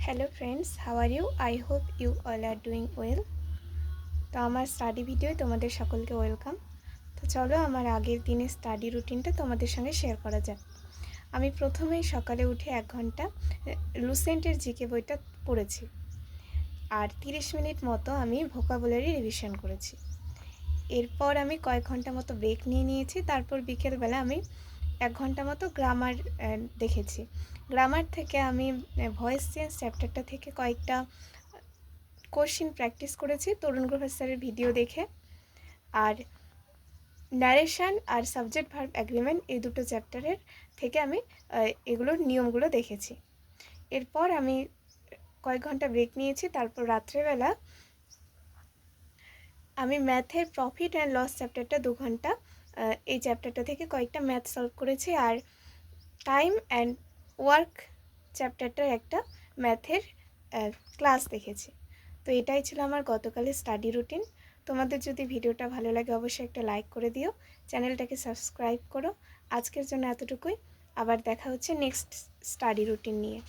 Hello friends, how are you? I hope you all are doing well. তো আমার study video তোমাদের সকলকে welcome. তো চলো আমার আগের দিনের স্টাডি রুটিনটা তোমাদের সঙ্গে শেয়ার করা যাক। আমি প্রথমেই সকালে উঠে 1 ঘন্টা লুসেন্টের জিকে বইটা পড়েছি, আর 30 মিনিট মতো আমি ভোকাবুলারি রিভিশন করেছি। এরপর আমি কয়েক ঘন্টা মতো ব্রেক নিয়েছি। তারপর বিকেলবেলা আমি 1 ঘন্টা মতো গ্রামার দেখেছি। গ্রামার থেকে আমি ভয়েস চেঞ্জ চ্যাপ্টারটা থেকে কয়েকটা কোশ্চিন প্র্যাকটিস করেছি তরুণ গ্রোভার স্যারের ভিডিও দেখে। আর ন্যারেশন আর সাবজেক্ট ভার্ব অ্যাগ্রিমেন্ট এই দুটো চ্যাপ্টারের থেকে আমি এগুলোর নিয়মগুলো দেখেছি। এরপর আমি কয়েক ঘন্টা ব্রেক নিয়েছি। তারপর রাত্রেবেলা আমি ম্যাথের প্রফিট অ্যান্ড লস চ্যাপ্টারটা 2 ঘন্টা এই চ্যাপ্টারটা থেকে কয়েকটা ম্যাথ সলভ করেছি। আর টাইম অ্যান্ড ওয়ার্ক চ্যাপ্টারটার একটা ম্যাথের ক্লাস দেখেছি। তো এটাই ছিল আমার গতকালের স্টাডি রুটিন। তোমাদের যদি ভিডিওটা ভালো লাগে অবশ্যই একটা লাইক করে দিও, চ্যানেলটাকে সাবস্ক্রাইব করো। আজকের জন্য এতটুকুই, আবার দেখা হচ্ছে নেক্সট স্টাডি রুটিন নিয়ে।